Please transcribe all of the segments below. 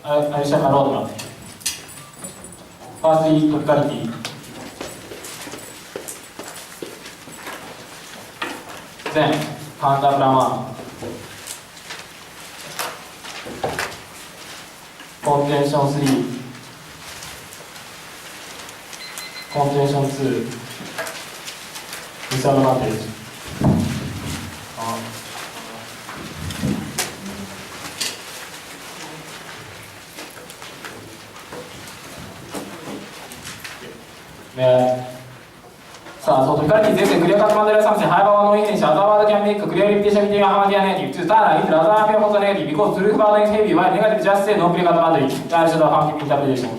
I shall my roadmap. Firstly, topicality. Then, counter plan 1. Contention 3. Contention 2. Disadvantage. So topicality is a clear cut material something. However, no English, other word can make a clear reputation between Hamadi and negative. To turn if the other appear also negative, because truth burden is heavy, while negative just say no clear cut material. That should have interpretation.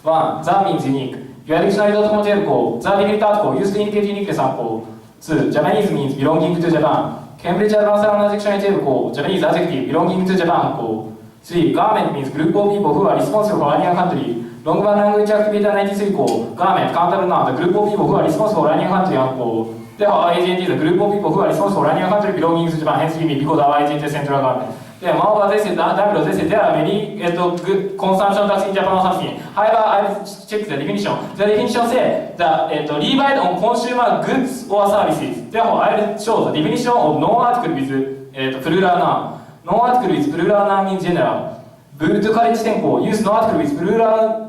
1. The means unique. Your dictionary.com code. The definite article used to indicate unique sample. 2. Japanese means belonging to Japan. Cambridge Advanced Learner Dictionary table code. Japanese adjective belonging to Japan code. 3. Government means group of people who are responsible for running a country. Long-run language activator 93 call. Government, countable noun, the group of people who are responsible for running a country and call. Therefore, our agent is a group of people who are responsible for running a country belonging to Japan, hence we mean because our agent is central government. Then, moreover, they said, there are many good consumption tax in Japan or something. However, I will check the definition. The definition says that levied on consumer goods or services. Therefore, I will show the definition of non-article with plural noun. Non-article with plural noun means general. Bull to college tenko, use non-article with plural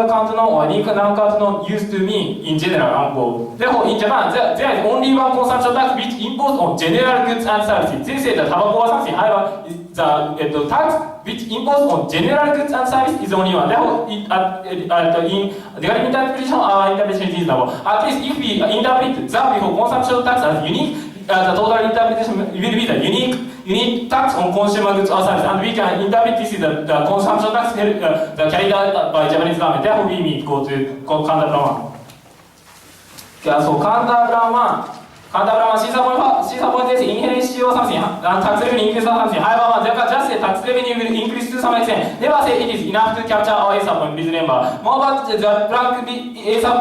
count noun or unique noun count noun used to mean in general unquote. Therefore, in Japan, there is only one consumption tax which imposed on general goods and services. They say that tobacco or something. However, the tax which imposed on general goods and services is only one. Therefore, in regarding interpretation, our interpretation is reasonable. At least if we interpret the before consumption tax as unique, the total interpretation will be the unique tax on consumer goods or services, and we can interpret this is the consumption tax carried out by Japanese government. Therefore, we meet go to counter plan 1. Okay, so counter plan 1. Counter plan 1, C point is inherency or something, tax revenue increase or something. However, they can just say tax revenue will increase to some extent. Never say it is enough to capture our ASA point, please remember. Moreover, the ASA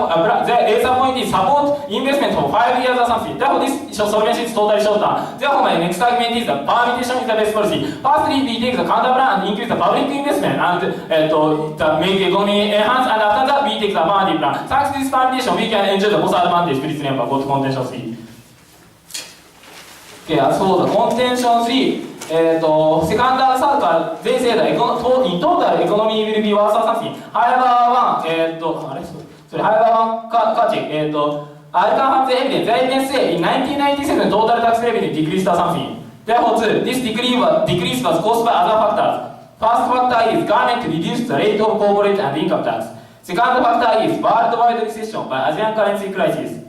point is support investment for 5 years or something. Therefore, this solvency is totally short term. Therefore, my next argument is the permutation is the best policy. Firstly, we take the counter plan and increase the public investment and make the economy enhance, and after that, we take the affirmative plan. Thanks to this permutation, we can enjoy the most advantage. Please remember, go to contention 3. Okay, so the contention 3, second and third, they say that in total economy will be worse or something. However, I can have the evidence. The evidence say in 1997 total tax revenue decreased or something. Therefore, this decrease was caused by other factors. First factor is government reduced the rate of corporate and income tax. Second factor is worldwide recession by Asian currency crisis.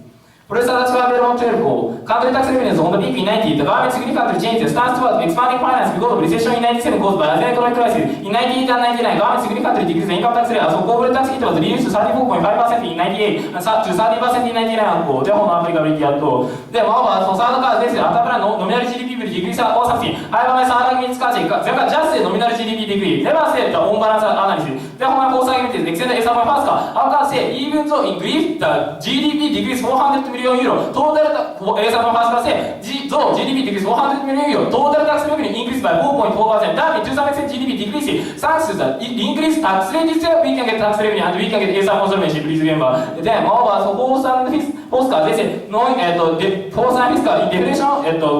Professor Tachikawa on 12 country tax revenues on the peak in 90, the government significantly changed the stance towards expanding finance because of recession in 97 caused by Asian economic crisis. In 98 and 99, government significantly decreased the income tax rate, so corporate tax rate was reduced to 34.5% in 98 and to 30% in 99. Therefore, no applicability at all. Then, moreover, so third card, this is after nominal GDP will decrease or something. However, my third argument is catching. They can just say nominal GDP decrease. Never say the on-balance analysis. Therefore, my fourth argument is extend the ESA point first card. I can say even though in Greece the GDP decreased 400 million euro, total ESA point first card say though GDP decreased 400 million euro, total tax revenue increased by 4.4%. That means to some extent GDP decreasing. Thanks to the increased tax rate itself, we can get tax revenue and we can get ESA consolidation. Please remember. Then, moreover, so fourth and fifth card, they say knowing fourth and fifth card in deflation,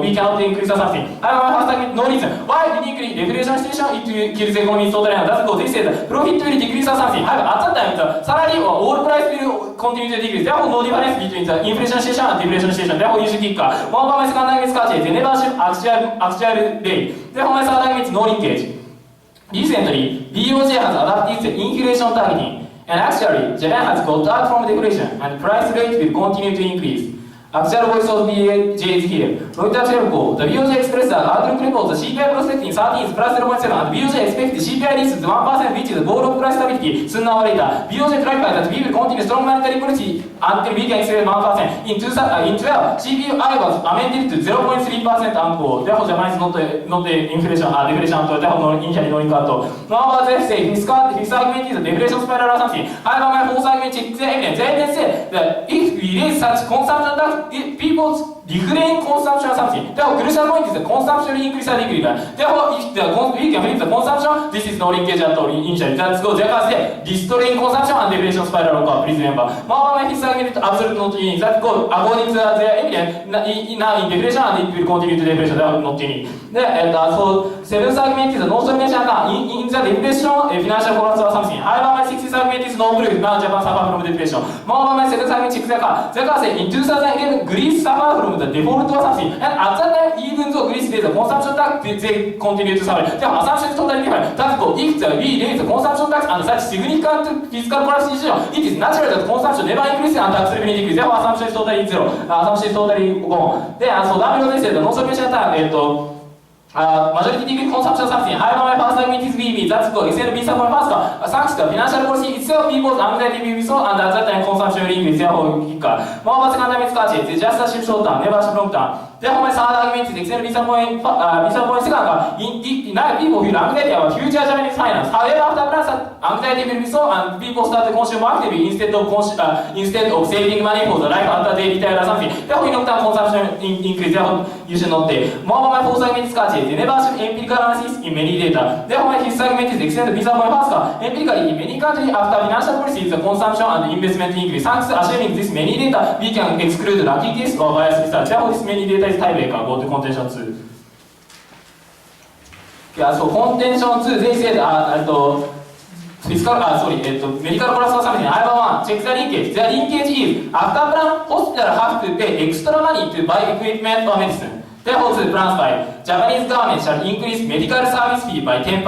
we cannot increase or something. However, my first argument, no reason. Why uniquely deflation situation it kills the economy totally? That's because they say the profit will decrease or something. However, at that time the salary or all price will continue to decrease. Therefore, no difference between the inflation situation and deflation situation. Therefore, you should kick card. Moreover, my second argument is catchy. They never show actual rate. Therefore, my third argument is no linkage. Recently, BOJ has adopted the inflation targeting. And actually, Japan has got out from deflation and price rate will continue to increase. Actual voice of BOJ is here. Reuters telco, the BOJ expressed that outlook report, the CPI prospect in 13 is plus 0.7 and BOJ expects the CPI reaches 1% which is the goal of price stability sooner or later. BOJ clarified that we will continue strong monetary policy until we can expect 1%. In 12, CPI was amended to 0.3% unquote. Therefore, Japan is not the inflation, deflation unquote. Therefore, initially no income. Now, they say his argument is a deflation spiral or something. However, my fourth argument is the evidence. The evidence says that if we raise such consumption tax, people's refrain consumption of something. Therefore, crucial point is the consumption increase or decrease. Therefore, if we can flip the consumption, this is no linkage at all initially. That's go therefore say restrain consumption and deflation spiral occur. Please remember. More by his argument absolute not unique. That go according to their evidence now in deflation and it will continue to deflation. That not unique. So seventh argument is no solution in the deflation financial collapse or something. However, my sixth argument is no proof. Now Japan suffer from deflation. More by my seventh argument is Zeka say in 2011 Greece suffer from the default or something. And at that time, even though Greece raised the consumption tax, they continue to suffer. The assumption is totally different. That's go if we raise the consumption tax and such significant fiscal collapse decision, it is natural that consumption never increases and tax revenue decreases. Therefore, assumption is totally zero. Assumption is totally gone. Then, so W said the non-solution time, majority degree consumption something. However, my first argument is VB. That's good. SNB support faster. Thanks to financial policy itself, people's anxiety will be so, and at that time, consumption will increase. Therefore, kicker. More about second time is catchy. It's just a shift short term, never shift long term. Therefore, my third argument is external visa point second. Now, people feel anxiety about future Japanese finance. However, after plus, anxiety will be so, and people start to consume more actively instead of saving money for the life after they retire or something. Therefore, in long term, consumption increase. Therefore, you should not take. More about my fourth argument is catchy. They never should empirical analysis in many data. Therefore, my fifth argument is extend visa point faster. Empirically, in many countries, after financial policy, the consumption and the investment increase. Thanks to assuming this many data, we can exclude lucky case or bias research. Therefore, this many data is tiebreaker. Go to contention 2. Yeah, so contention 2, they said, medical collapse or something. However, one, check the linkage. The linkage is after plan, hospital have to pay extra money to buy equipment or medicine. Therefore, to plan 5, Japanese government shall increase medical service fee by 10%.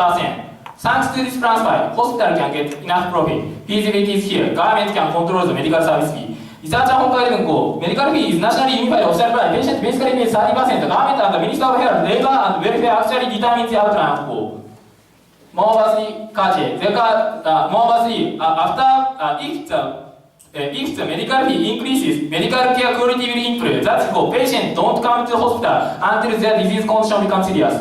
Thanks to this plan 5, hospital can get enough profit. Feasibility is here. Government can control the medical service fee. Researcher Honkai 11 medical fee is nationally unified official price. Patient basically pays 30%. The government and the Minister of Health, Labor and Welfare actually determines the outline of goal. More 3, Kaji. More 3, after if the medical fee increases, medical care quality will improve. That's go. Patients don't come to the hospital until their disease condition becomes serious.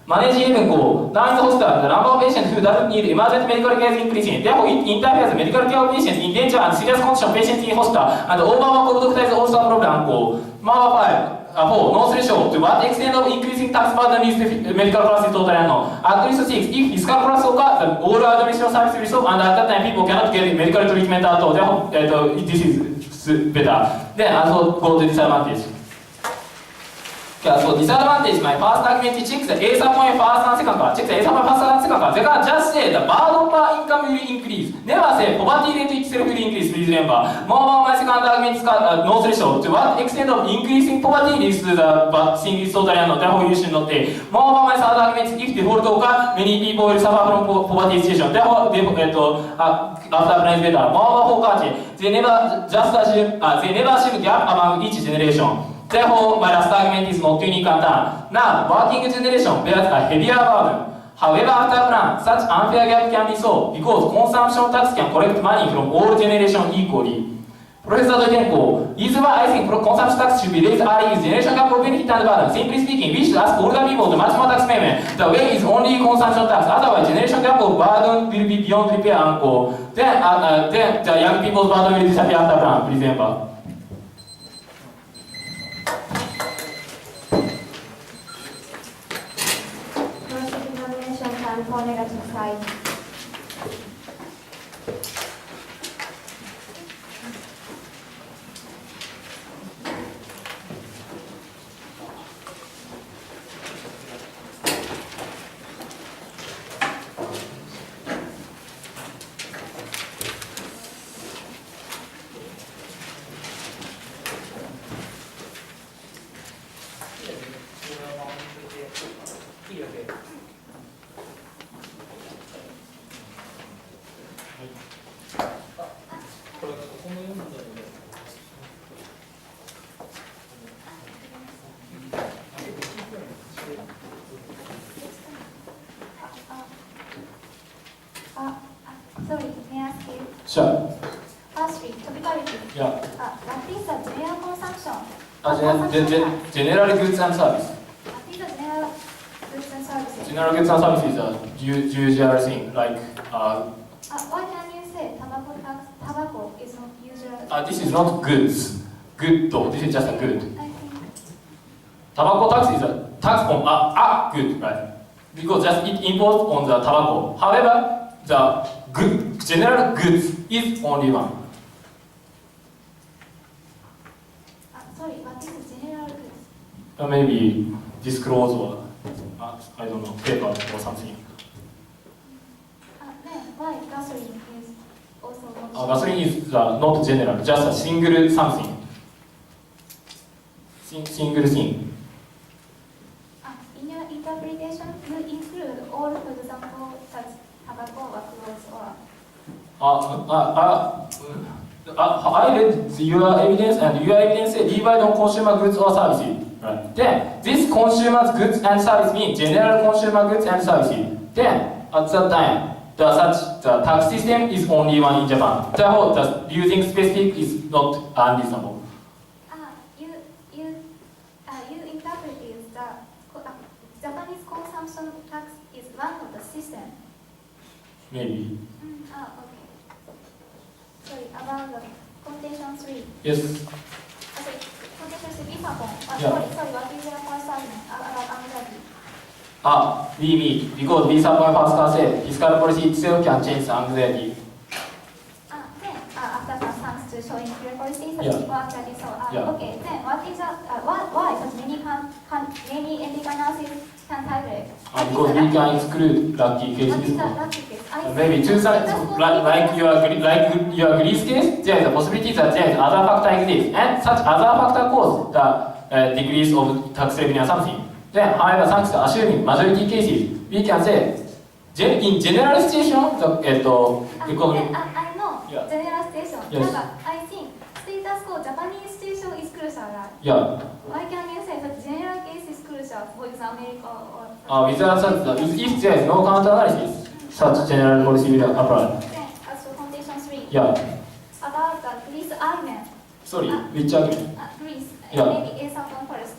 Managing even go. Now in the hospital, the number of patients who doesn't need emergency medical care is increasing. Therefore, it interferes with medical care of patients in danger and serious condition patients in hospital. And overwork of doctors is also a problem. Go. Number 4, no threshold. To what extent of increasing tax burden is the medical class is totally unknown. At least 6, if fiscal class occurs, all administration service will stop, and at that time people cannot get medical treatment at all. Therefore, this is better. Then also go to disadvantage. Okay, so disadvantage, my first argument is check the A sub point first and second part. Check the A sub point first and second part. They can just say the burden per income will increase. Never say poverty rate itself will increase, please remember. More my second argument is no threshold. To what extent of increasing poverty leads to the thing is totally unknown. Therefore, you should not take. More my third argument is if default occurs, many people will suffer from poverty situation. Therefore, after plan is better. More they never just assume, gap among each generation. Therefore, my last argument is not unique and done. Now, working generation bears a heavier burden. However, after plan, such unfair gap can be solved because consumption tax can collect money from all generations equally. Professor Dogenko, is why I think consumption tax should be raised early with generation gap of benefit and burden. Simply speaking, we should ask older people to much more tax payment. The way is only consumption tax. Otherwise, generation gap of burden will be beyond repair and go. Then the young people's burden will disappear after plan. Please remember. For negative side. Sorry, may I ask you? Sure. Firstly, topicality. Yeah. What is the general consumption? General goods and service. What is the general goods and services? General goods and services are usual thing like. Why can you say tobacco is not usual? This is not goods. Good though. This is just a good. I think tobacco tax is a tax on a good, right? Because just it imposed on the tobacco. However, the general goods is only one. Sorry, what is general goods? Maybe disclose or I don't know, paper or something. Then why gasoline is also not Gasoline is not general, just a single something. Single thing. In your interpretation, you include all, for example, such tobacco or clothes or I read your evidence, and your evidence said divide on consumer goods or services. Right. Then this consumer goods and services mean general consumer goods and services. Then at that time, the tax system is only one in Japan. Therefore, the using specific is not unreasonable. you interpreted the Japanese consumption tax is one of the system. Maybe. Okay. Sorry, about the contention 3. Yes. Okay, contention 3, Lisabon. Yeah. Sorry, what is your first argument about anxiety? We meet because we support first concept. Fiscal policy itself can change the anxiety. Then, after that, thanks to showing clear policy, such Yeah. people actually saw. Yeah. Okay, then what is why such many ethical analysis can calculate? Because we can exclude lucky What cases. is the lucky case? Maybe two sides, like your Greece case, there is a possibility that there is other factor exists, and such other factor cause the decrease of tax revenue or something. Then, however, thanks to assuming majority cases, we can say, in general situation, the economy. I know, Yeah. general situation. Yes. But I think status quo Japanese situation is crucial, right? Yeah. Why can you say that general case is crucial, for example, America or Without such, if there is no counter analysis, such general policy will apply. Then, as for condition 3, Yeah. about the Greece argument, Sorry, which argument? Greece, Yeah. maybe A certain first,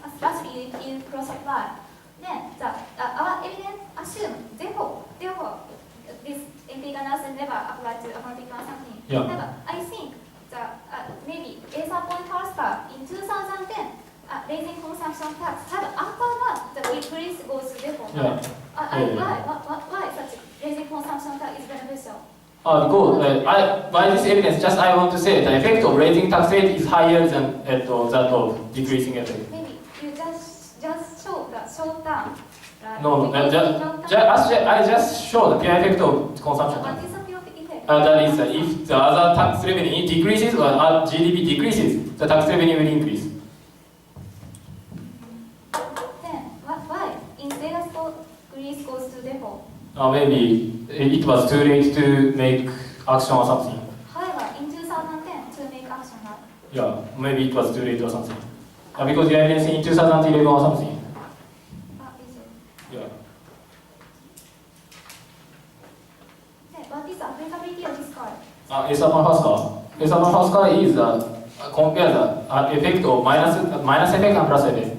especially in cross supply. Then, our evidence assume, therefore, this empirical analysis never applied to accounting or something. Yeah. However, I think maybe A certain first in 2010, raising consumption tax. However, after that, the Greece goes to default. Yeah. Why such raising consumption tax is beneficial? Because by this evidence, just I want to say the effect of raising tax rate is higher than that of decreasing effect. Maybe you just show the short term. Right? No, Because I just show the pure effect of consumption What tax. is the pure effect? That is, if the other tax revenue decreases or GDP decreases, the tax revenue will increase. Then, why? Instead of Greece goes to default. Maybe it was too late to make action or something. However, in 2010, to make action, right? Yeah, maybe it was too late or something. Because you are evidencing in 2011 or something. Is it? Yeah. Then, what is the applicability of this card? Esaman Pascal is compare the effect of minus effect and plus effect.